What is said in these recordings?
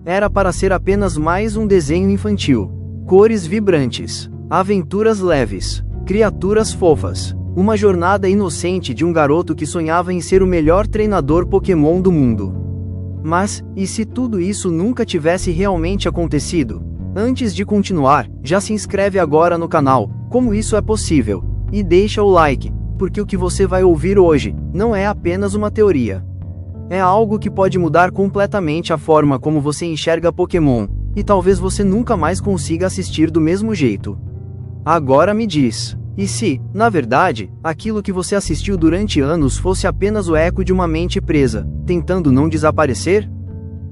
Era para ser apenas mais um desenho infantil. Cores vibrantes, aventuras leves, criaturas fofas. Uma jornada inocente de um garoto que sonhava em ser o melhor treinador Pokémon do mundo. Mas, e se tudo isso nunca tivesse realmente acontecido? Antes de continuar, já se inscreve agora no canal, como isso é possível, e deixa o like, porque o que você vai ouvir hoje não é apenas uma teoria. É algo que pode mudar completamente a forma como você enxerga Pokémon, e talvez você nunca mais consiga assistir do mesmo jeito. Agora me diz, e se, na verdade, aquilo que você assistiu durante anos fosse apenas o eco de uma mente presa, tentando não desaparecer?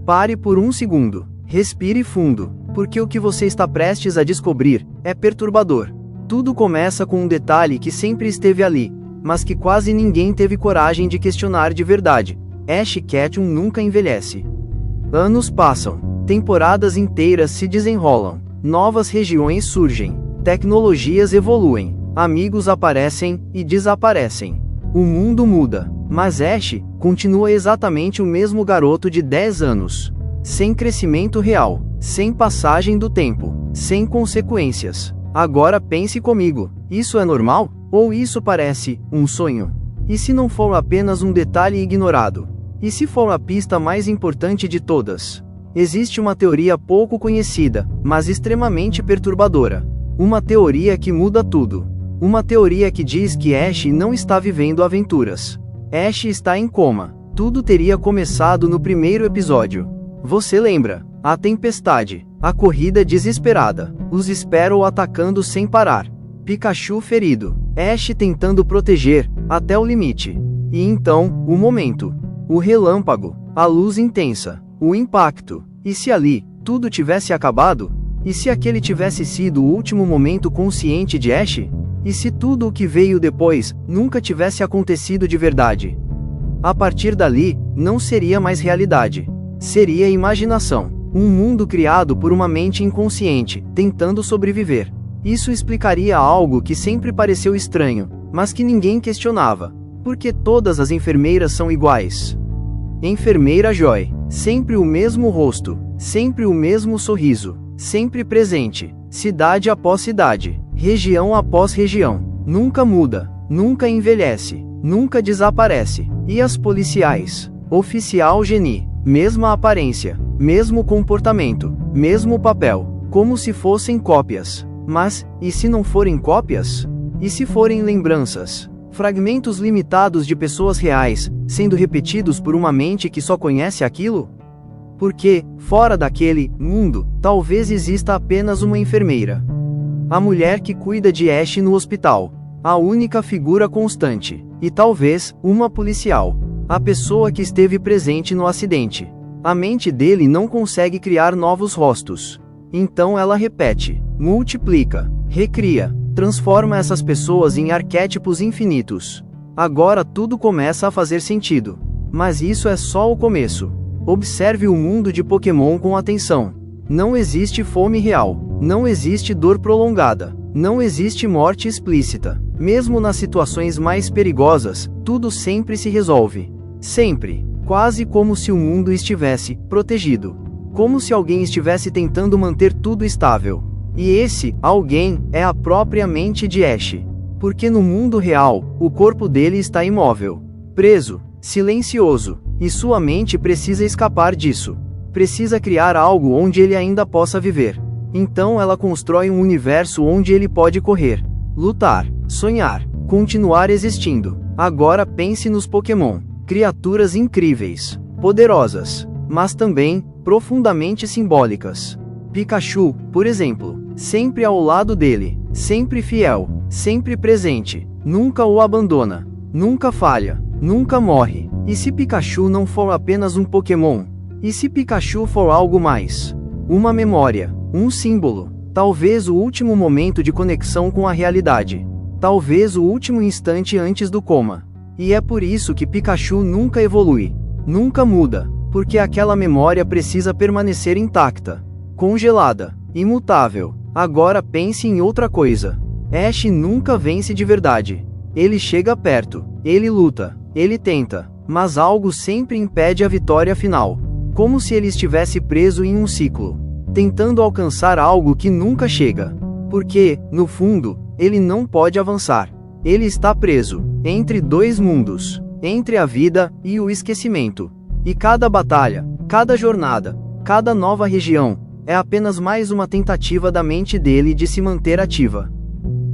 Pare por um segundo, respire fundo, porque o que você está prestes a descobrir é perturbador. Tudo começa com um detalhe que sempre esteve ali, mas que quase ninguém teve coragem de questionar de verdade. Ash Ketchum nunca envelhece. Anos passam, temporadas inteiras se desenrolam, novas regiões surgem, tecnologias evoluem. Amigos aparecem e desaparecem. O mundo muda, mas Ash continua exatamente o mesmo garoto de 10 anos. Sem crescimento real, sem passagem do tempo, sem consequências. Agora pense comigo, isso é normal? Ou isso parece um sonho? E se não for apenas um detalhe ignorado? E se for a pista mais importante de todas? Existe uma teoria pouco conhecida, mas extremamente perturbadora. Uma teoria que muda tudo. Uma teoria que diz que Ash não está vivendo aventuras. Ash está em coma. Tudo teria começado no primeiro episódio. Você lembra? A tempestade, a corrida desesperada, os Spearow atacando sem parar, Pikachu ferido, Ash tentando proteger, até o limite. E então, o momento. O relâmpago, a luz intensa, o impacto. E se ali, tudo tivesse acabado? E se aquele tivesse sido o último momento consciente de Ash? E se tudo o que veio depois nunca tivesse acontecido de verdade? A partir dali, não seria mais realidade. Seria imaginação. Um mundo criado por uma mente inconsciente, tentando sobreviver. Isso explicaria algo que sempre pareceu estranho, mas que ninguém questionava. Por que todas as enfermeiras são iguais? Enfermeira Joy. Sempre o mesmo rosto, sempre o mesmo sorriso, sempre presente, cidade após cidade. Região após região, nunca muda, nunca envelhece, nunca desaparece. E as policiais? Oficial Genie, mesma aparência, mesmo comportamento, mesmo papel, como se fossem cópias. Mas, e se não forem cópias? E se forem lembranças? Fragmentos limitados de pessoas reais, sendo repetidos por uma mente que só conhece aquilo? Porque, fora daquele mundo, talvez exista apenas uma enfermeira. A mulher que cuida de Ash no hospital. A única figura constante. E talvez, uma policial. A pessoa que esteve presente no acidente. A mente dele não consegue criar novos rostos. Então ela repete, multiplica, recria, transforma essas pessoas em arquétipos infinitos. Agora tudo começa a fazer sentido. Mas isso é só o começo. Observe o mundo de Pokémon com atenção. Não existe fome real. Não existe dor prolongada. Não existe morte explícita. Mesmo nas situações mais perigosas, tudo sempre se resolve. Sempre. Quase como se o mundo estivesse protegido. Como se alguém estivesse tentando manter tudo estável. E esse alguém é a própria mente de Ash. Porque no mundo real, o corpo dele está imóvel, preso, silencioso, e sua mente precisa escapar disso. Precisa criar algo onde ele ainda possa viver. Então ela constrói um universo onde ele pode correr, lutar, sonhar, continuar existindo. Agora pense nos Pokémon. Criaturas incríveis, poderosas, mas também profundamente simbólicas. Pikachu, por exemplo, sempre ao lado dele, sempre fiel, sempre presente, nunca o abandona, nunca falha, nunca morre. E se Pikachu não for apenas um Pokémon? E se Pikachu for algo mais? Uma memória, um símbolo, talvez o último momento de conexão com a realidade, talvez o último instante antes do coma. E é por isso que Pikachu nunca evolui, nunca muda, porque aquela memória precisa permanecer intacta, congelada, imutável. Agora pense em outra coisa. Ash nunca vence de verdade. Ele chega perto, ele luta, ele tenta, mas algo sempre impede a vitória final. como se ele estivesse preso em um ciclo, tentando alcançar algo que nunca chega. Porque, no fundo, ele não pode avançar. Ele está preso entre dois mundos, entre a vida e o esquecimento. E cada batalha, cada jornada, cada nova região, é apenas mais uma tentativa da mente dele de se manter ativa.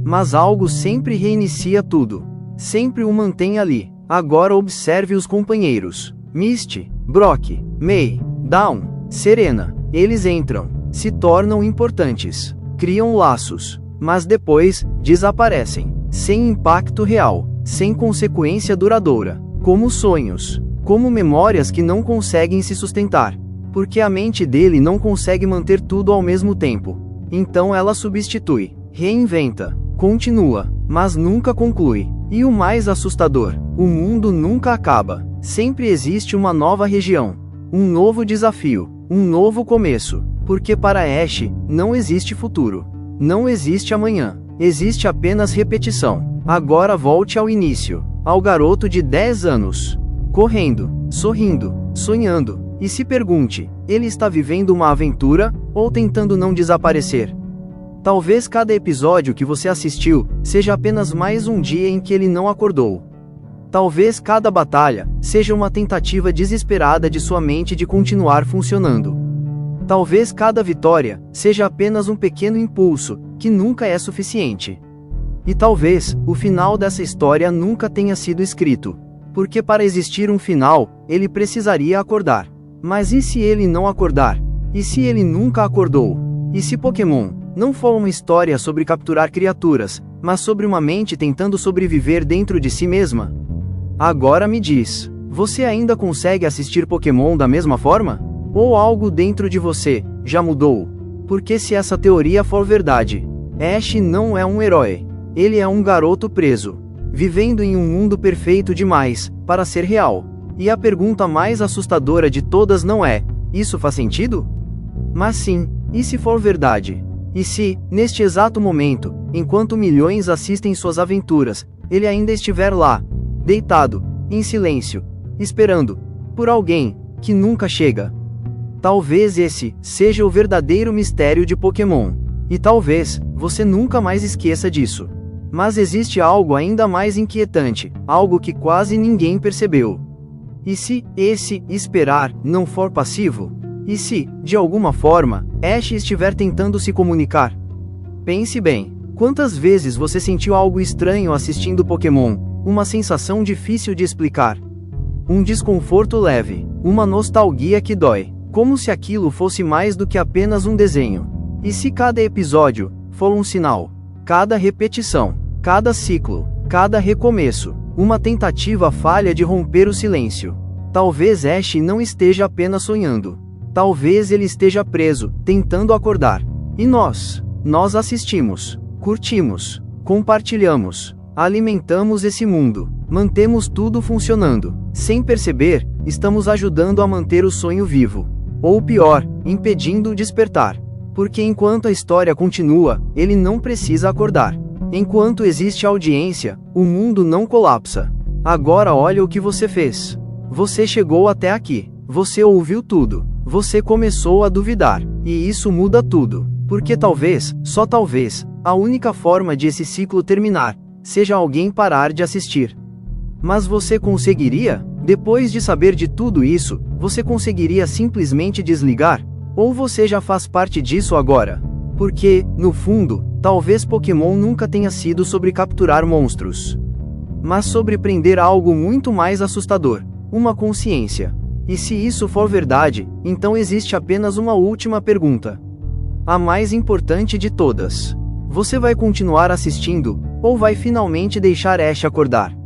Mas algo sempre reinicia tudo. Sempre o mantém ali. Agora observe os companheiros. Misty, Brock, May, Dawn, Serena. Eles entram, se tornam importantes, criam laços, mas depois, desaparecem, sem impacto real, sem consequência duradoura, como sonhos, como memórias que não conseguem se sustentar, porque a mente dele não consegue manter tudo ao mesmo tempo. Então ela substitui, reinventa, continua, mas nunca conclui. E o mais assustador, o mundo nunca acaba. Sempre existe uma nova região, um novo desafio, um novo começo, porque para Ash, não existe futuro. Não existe amanhã, existe apenas repetição. Agora volte ao início, ao garoto de 10 anos, correndo, sorrindo, sonhando, e se pergunte, ele está vivendo uma aventura, ou tentando não desaparecer? Talvez cada episódio que você assistiu, seja apenas mais um dia em que ele não acordou. Talvez cada batalha, seja uma tentativa desesperada de sua mente de continuar funcionando. Talvez cada vitória, seja apenas um pequeno impulso, que nunca é suficiente. E talvez, o final dessa história nunca tenha sido escrito. Porque para existir um final, ele precisaria acordar. Mas e se ele não acordar? E se ele nunca acordou? E se Pokémon não for uma história sobre capturar criaturas, mas sobre uma mente tentando sobreviver dentro de si mesma? Agora me diz, você ainda consegue assistir Pokémon da mesma forma? Ou algo dentro de você já mudou? Porque se essa teoria for verdade, Ash não é um herói. Ele é um garoto preso, vivendo em um mundo perfeito demais para ser real. E a pergunta mais assustadora de todas não é: isso faz sentido? Mas sim, e se for verdade? E se, neste exato momento, enquanto milhões assistem suas aventuras, ele ainda estiver lá, deitado, em silêncio, esperando por alguém que nunca chega? Talvez esse seja o verdadeiro mistério de Pokémon. E talvez você nunca mais esqueça disso. Mas existe algo ainda mais inquietante, algo que quase ninguém percebeu. E se esse esperar não for passivo? E se, de alguma forma, Ash estiver tentando se comunicar? Pense bem, quantas vezes você sentiu algo estranho assistindo Pokémon, uma sensação difícil de explicar? Um desconforto leve, uma nostalgia que dói, como se aquilo fosse mais do que apenas um desenho. E se cada episódio for um sinal? Cada repetição, cada ciclo, cada recomeço, uma tentativa falha de romper o silêncio. Talvez Ash não esteja apenas sonhando. Talvez ele esteja preso, tentando acordar. E nós assistimos, curtimos, compartilhamos, alimentamos esse mundo, mantemos tudo funcionando. Sem perceber, estamos ajudando a manter o sonho vivo. Ou pior, impedindo o despertar. Porque enquanto a história continua, ele não precisa acordar. Enquanto existe audiência, o mundo não colapsa. Agora olha o que você fez. Você chegou até aqui. Você ouviu tudo. Você começou a duvidar. E isso muda tudo. Porque talvez, só talvez, a única forma de esse ciclo terminar, seja alguém parar de assistir. Mas você conseguiria? Depois de saber de tudo isso, você conseguiria simplesmente desligar? Ou você já faz parte disso agora? Porque, no fundo, talvez Pokémon nunca tenha sido sobre capturar monstros, mas sobre prender algo muito mais assustador, uma consciência. E se isso for verdade, então existe apenas uma última pergunta. A mais importante de todas. Você vai continuar assistindo, ou vai finalmente deixar Ash acordar?